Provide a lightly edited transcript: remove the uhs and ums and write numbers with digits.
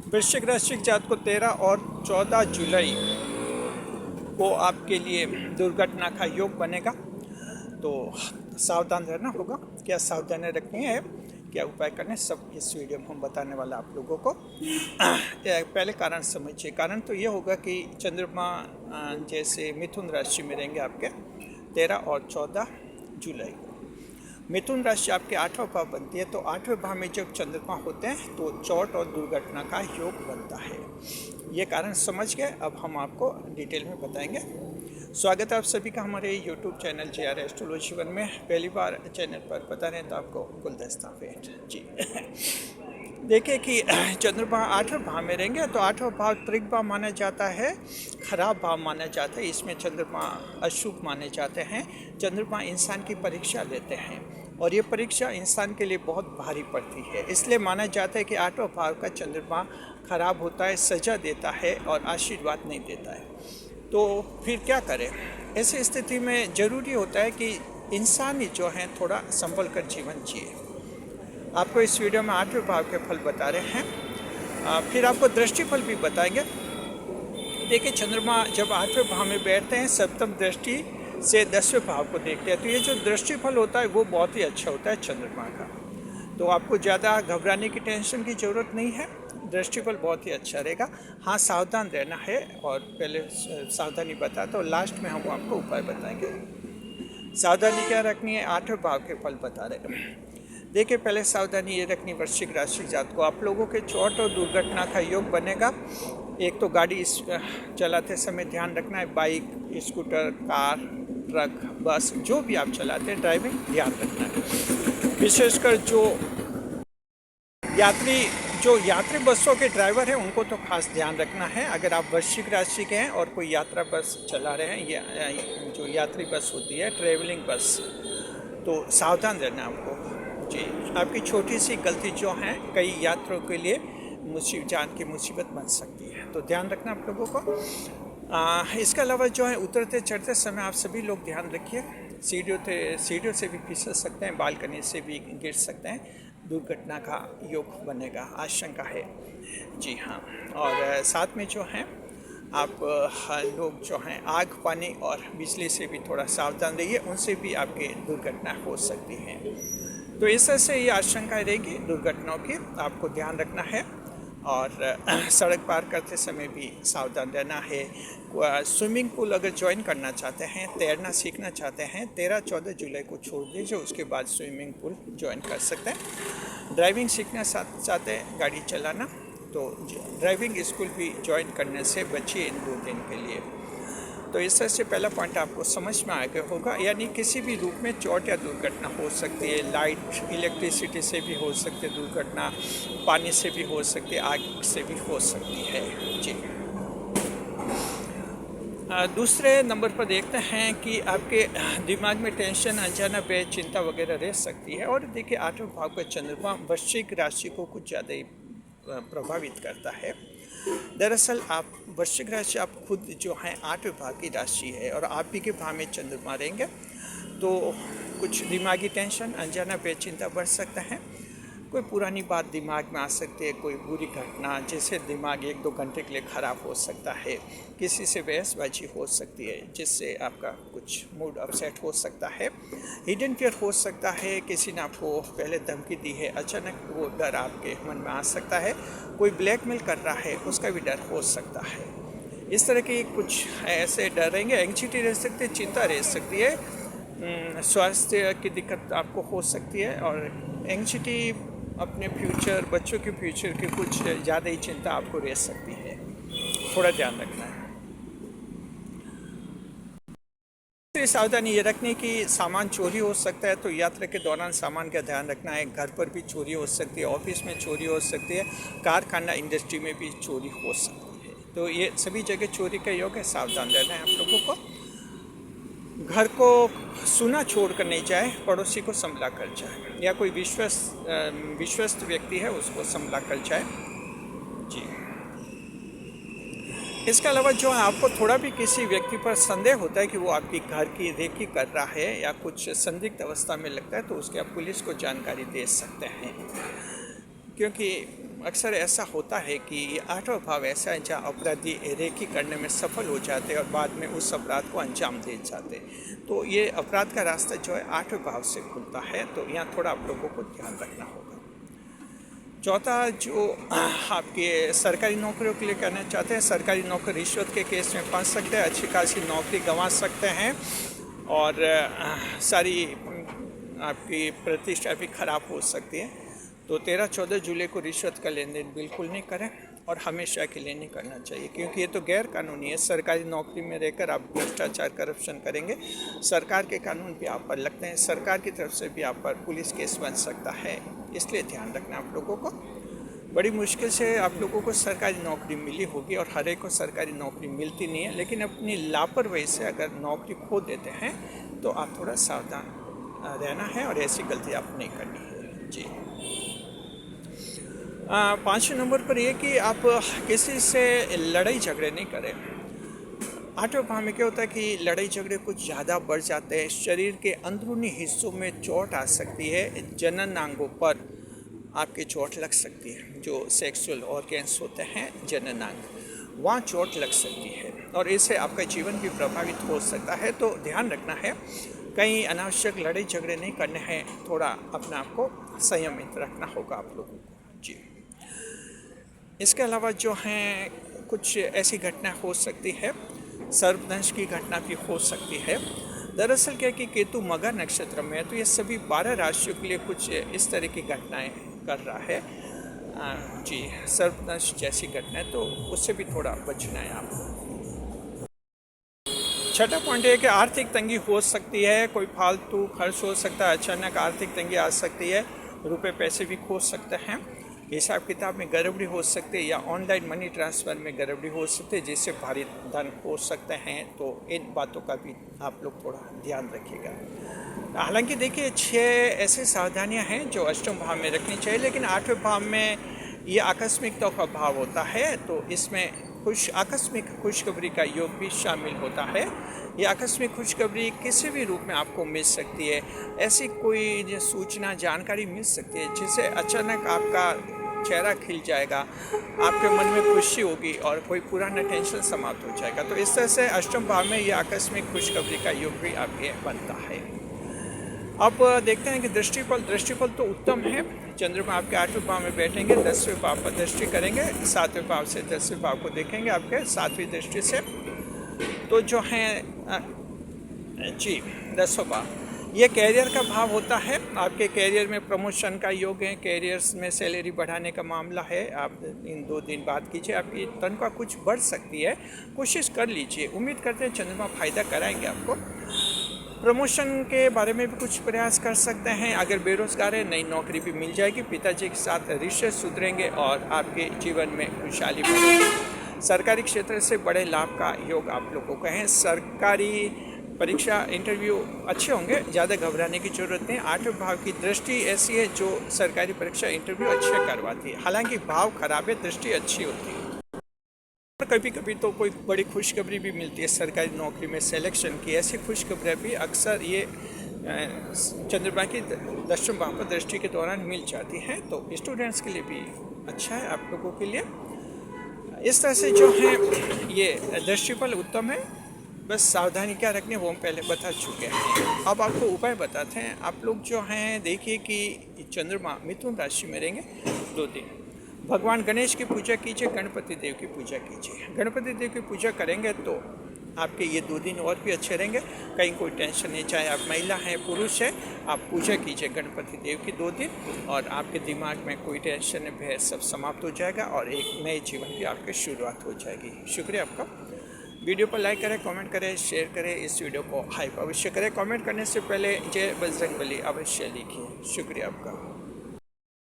वृश्चिक राशि जात को 13 और 14 जुलाई को आपके लिए दुर्घटना का योग बनेगा, तो सावधान रहना होगा। क्या सावधानी रखनी है, क्या उपाय करने, सब इस वीडियो में हम बताने वाला आप लोगों को। पहले कारण समझिए। कारण तो ये होगा कि चंद्रमा जैसे मिथुन राशि में रहेंगे आपके 13 और 14 जुलाई को। मिथुन राशि आपके 8वां भाव बनती है, तो 8वें भाव में जब चंद्रमा होते हैं तो चोट और दुर्घटना का योग बनता है। ये कारण समझ गए, अब हम आपको डिटेल में बताएंगे। स्वागत है आप सभी का हमारे यूट्यूब चैनल JR एस्ट्रोलॉजी 1 में। पहली बार चैनल पर पता नहीं तो आपको गुलदस्ता भेंट जी। देखिए कि चंद्रमा 8वें भाव में रहेंगे, तो 8वां भाव त्रिक भाव माना जाता है, खराब भाव माना जाता है। इसमें चंद्रमा अशुभ माने जाते हैं। चंद्रमा इंसान की परीक्षा लेते हैं और ये परीक्षा इंसान के लिए बहुत भारी पड़ती है। इसलिए माना जाता है कि 8वां भाव का चंद्रमा खराब होता है, सजा देता है और आशीर्वाद नहीं देता है। तो फिर क्या करें? ऐसी स्थिति में ज़रूरी होता है कि इंसान जो है थोड़ा संभल कर जीवन जिए। आपको इस वीडियो में 8वें भाव के फल बता रहे हैं, फिर आपको दृष्टिफल भी बताएंगे। देखिए, चंद्रमा जब 8वें भाव में बैठते हैं, सप्तम दृष्टि से 10वें भाव को देखते हैं, तो ये जो दृष्टिफल होता है वो बहुत ही अच्छा होता है चंद्रमा का। तो आपको ज़्यादा घबराने की, टेंशन की ज़रूरत नहीं है। दृष्टिफल बहुत ही अच्छा रहेगा। हाँ, सावधान रहना है, और पहले सावधानी बताता हूँ, लास्ट में हम आपको उपाय बताएंगे। सावधानी क्या रखनी है, 8वें भाव के फल बता रहे हैं। देखिए, पहले सावधानी ये रखनी, वृश्चिक राशि जात को आप लोगों के चोट और दुर्घटना का योग बनेगा। एक तो गाड़ी चलाते समय ध्यान रखना है, बाइक, स्कूटर, कार, ट्रक, बस, जो भी आप चलाते हैं, ड्राइविंग ध्यान रखना है। विशेषकर जो यात्री बसों के ड्राइवर हैं उनको तो खास ध्यान रखना है। अगर आप वृश्चिक राशि के हैं और कोई यात्रा बस चला रहे हैं, या जो यात्री बस होती है, ट्रेवलिंग बस, तो सावधान रहना आपको जी। आपकी छोटी सी गलती जो है कई यात्रियों के लिए जान की मुसीबत बन सकती है, तो ध्यान रखना आप लोगों को। इसके अलावा जो है उतरते चढ़ते समय आप सभी लोग ध्यान रखिए। सीढ़ियों से भी फिसल सकते हैं, बालकनी से भी गिर सकते हैं, दुर्घटना का योग बनेगा, आशंका है जी। हाँ, और साथ में जो है आप लोग जो हैं आग, पानी और बिजली से भी थोड़ा सावधान रहिए, उनसे भी आपकी दुर्घटना हो सकती है। तो इस तरह से ये आशंकाएँ रहेगी दुर्घटनाओं की, आपको ध्यान रखना है। और सड़क पार करते समय भी सावधान रहना है। स्विमिंग पूल अगर ज्वाइन करना चाहते हैं, तैरना सीखना चाहते हैं, 13-14 जुलाई को छोड़ दीजिए, उसके बाद स्विमिंग पूल ज्वाइन कर सकते हैं। ड्राइविंग सीखना चाहते हैं, गाड़ी चलाना, तो ड्राइविंग स्कूल भी ज्वाइन करने से बचिए इन 2 दिन के लिए। तो इस तरह से पहला पॉइंट आपको समझ में आ गया होगा। यानी किसी भी रूप में चोट या दुर्घटना हो सकती है। लाइट, इलेक्ट्रिसिटी से भी हो सकती है दुर्घटना, पानी से भी हो सकती है, आग से भी हो सकती है जी। दूसरे नंबर पर देखते हैं कि आपके दिमाग में टेंशन, अनजाना भय, चिंता वगैरह रह सकती है। और देखिए, 8वें भाव का चंद्रमा वृश्चिक राशि को कुछ ज़्यादा ही प्रभावित करता है। दरअसल आप वृश्चिक राशि, आप खुद जो हैं 8वें भाव की राशि है, और आप ही के भाव में चंद्रमा रहेंगे, तो कुछ दिमागी टेंशन, अनजाना बेचिंता बढ़ सकता है। कोई पुरानी बात दिमाग में आ सकती है, कोई बुरी घटना जिससे दिमाग 1-2 घंटे के लिए ख़राब हो सकता है। किसी से बहसबाजी हो सकती है जिससे आपका कुछ मूड अपसेट हो सकता है। हिडन फियर हो सकता है, किसी ने आपको पहले धमकी दी है, अचानक वो डर आपके मन में आ सकता है। कोई ब्लैकमेल कर रहा है, उसका भी डर हो सकता है। इस तरह के कुछ ऐसे डर रहेंगे। एंग्जाइटी रह सकती है, चिंता रह सकती है, स्वास्थ्य की दिक्कत आपको हो सकती है, और एंग्जाइटी अपने फ्यूचर, बच्चों के फ्यूचर की कुछ ज़्यादा ही चिंता आपको रह सकती है, थोड़ा ध्यान रखना है। दूसरी सावधानी ये रखनी कि सामान चोरी हो सकता है, तो यात्रा के दौरान सामान का ध्यान रखना है। घर पर भी चोरी हो सकती है, ऑफिस में चोरी हो सकती है, कारखाना इंडस्ट्री में भी चोरी हो सकती है, तो ये सभी जगह चोरी का योग है, सावधान रहना है आप लोगों को। घर को सुना छोड़ कर नहीं जाए, पड़ोसी को संभला कर जाए, या कोई विश्वस्त व्यक्ति है उसको संभला कर जाए जी। इसके अलावा जो है आपको थोड़ा भी किसी व्यक्ति पर संदेह होता है कि वो आपकी घर की रेकी कर रहा है या कुछ संदिग्ध अवस्था में लगता है, तो उसके आप पुलिस को जानकारी दे सकते हैं, क्योंकि अक्सर ऐसा होता है कि ये आठवां भाव ऐसा है जहाँ अपराधी रेकी करने में सफल हो जाते हैं और बाद में उस अपराध को अंजाम दे जाते हैं। तो ये अपराध का रास्ता जो है आठवें भाव से खुलता है, तो यहाँ थोड़ा आप लोगों को ध्यान रखना होगा। चौथा जो आपके सरकारी नौकरियों के लिए करना चाहते हैं, सरकारी नौकरी रिश्वत के केस में फंस सकते हैं, अच्छी खासी नौकरी गंवा सकते हैं और सारी आपकी प्रतिष्ठा भी खराब हो सकती है। तो 13-14 जुलाई को रिश्वत का लेन देन बिल्कुल नहीं करें और हमेशा के लिए नहीं करना चाहिए, क्योंकि ये तो गैर कानूनी है। सरकारी नौकरी में रहकर आप भ्रष्टाचार करप्शन करेंगे, सरकार के कानून भी आप पर लगते हैं, सरकार की तरफ से भी आप पर पुलिस केस बन सकता है। इसलिए ध्यान रखना आप लोगों को। बड़ी मुश्किल से आप लोगों को सरकारी नौकरी मिली होगी और हर एक को सरकारी नौकरी मिलती नहीं है, लेकिन अपनी लापरवाही से अगर नौकरी खो देते हैं तो आप थोड़ा सावधान रहना है और ऐसी गलती आप नहीं करनी है जी। 5वें नंबर पर यह कि आप किसी से लड़ाई झगड़े नहीं करें। 8वें भाव में क्या होता है कि लड़ाई झगड़े कुछ ज़्यादा बढ़ जाते हैं, शरीर के अंदरूनी हिस्सों में चोट आ सकती है, जननांगों पर आपकी चोट लग सकती है। जो सेक्सुअल ऑर्गेन्स होते हैं जननांग, वहाँ चोट लग सकती है और इससे आपका जीवन भी प्रभावित हो सकता है। तो ध्यान रखना है, कहीं अनावश्यक लड़ाई झगड़े नहीं करने हैं, थोड़ा अपने आप को संयमित रखना होगा आप लोगों को जी। इसके अलावा जो हैं कुछ ऐसी घटना हो सकती है, सर्पदंश की घटना भी हो सकती है। दरअसल क्या कि केतु मगर नक्षत्र में है, तो ये सभी 12 राशियों के लिए कुछ इस तरह की घटनाएं कर रहा है जी। सर्पदंश जैसी घटनाएं, तो उससे भी थोड़ा बचना है आपको। छठा पॉइंट है कि आर्थिक तंगी हो सकती है, कोई फालतू खर्च हो सकता है, अचानक आर्थिक तंगी आ सकती है, रुपए पैसे भी खो सकते हैं, हिसाब किताब में गड़बड़ी हो सकती है या ऑनलाइन मनी ट्रांसफ़र में गड़बड़ी हो सकती है, जिससे भारी धन हो सकते हैं। तो इन बातों का भी आप लोग थोड़ा ध्यान रखिएगा। हालांकि देखिए 6 ऐसी सावधानियां हैं जो अष्टम भाव में रखनी चाहिए, लेकिन 8वें भाव में ये आकस्मिकता का भाव होता है, तो इसमें आकस्मिक खुशखबरी का योग भी शामिल होता है। ये आकस्मिक खुशखबरी किसी भी रूप में आपको मिल सकती है, ऐसी कोई सूचना जानकारी मिल सकती है जिससे अचानक आपका चेहरा खिल जाएगा, आपके मन में खुशी होगी और कोई पुराना टेंशन समाप्त हो जाएगा। तो इस तरह से अष्टम भाव में ये आकस्मिक खुशखबरी का योग भी आपके बनता है। अब देखते हैं कि दृष्टिफल तो उत्तम है। चंद्रमा आपके 8वें भाव में बैठेंगे, 10वें भाव पर दृष्टि करेंगे, 7वें भाव से 10वें भाव को देखेंगे आपके 7वीं दृष्टि से। तो जो है जी 10वां भाव, ये कैरियर का भाव होता है। आपके कैरियर में प्रमोशन का योग है, कैरियर्स में सैलरी बढ़ाने का मामला है। आप इन 2 दिन बाद कीजिए, आपकी तनख्वाह कुछ बढ़ सकती है, कोशिश कर लीजिए। उम्मीद करते हैं चंद्रमा फायदा कराएंगे आपको। प्रमोशन के बारे में भी कुछ प्रयास कर सकते हैं। अगर बेरोजगार है, नई नौकरी भी मिल जाएगी, पिताजी के साथ रिश्ते सुधरेंगे और आपके जीवन में खुशहाली बढ़ेगी। सरकारी क्षेत्र से बड़े लाभ का योग आप लोगों को है। सरकारी परीक्षा इंटरव्यू अच्छे होंगे, ज़्यादा घबराने की ज़रूरत नहीं। 8वें भाव की दृष्टि ऐसी है जो सरकारी परीक्षा इंटरव्यू अच्छे करवाती है। हालांकि भाव खराब है, दृष्टि अच्छी होती है। कभी कभी तो कोई बड़ी खुशखबरी भी मिलती है सरकारी नौकरी में सिलेक्शन की। ऐसी खुशखबरियाँ भी अक्सर ये चंद्रमा की 10वें भाव पर दृष्टि के दौरान मिल जाती हैं। तो स्टूडेंट्स के लिए भी अच्छा है, आप लोगों के लिए। इस तरह से जो है ये दृष्टिफल उत्तम है। बस सावधानी क्या रखनी है वो हम पहले बता चुके हैं। अब आपको उपाय बताते हैं। आप लोग जो हैं देखिए कि चंद्रमा मिथुन राशि में रहेंगे 2 दिन। भगवान गणेश की पूजा कीजिए, गणपति देव की पूजा कीजिए। गणपति देव की पूजा करेंगे तो आपके ये 2 दिन और भी अच्छे रहेंगे। कहीं कोई टेंशन नहीं, चाहे आप महिला हैं पुरुष हैं, आप पूजा कीजिए गणपति देव की 2 दिन और आपके दिमाग में कोई टेंशन भय सब समाप्त हो जाएगा और एक नए जीवन की आपकी शुरुआत हो जाएगी। शुक्रिया आपका। वीडियो पर लाइक करें, कमेंट करें, शेयर करें, इस वीडियो को हाइप अवश्य करें। कमेंट करने से पहले जय बजरंगबली अवश्य लिखिए। शुक्रिया आपका।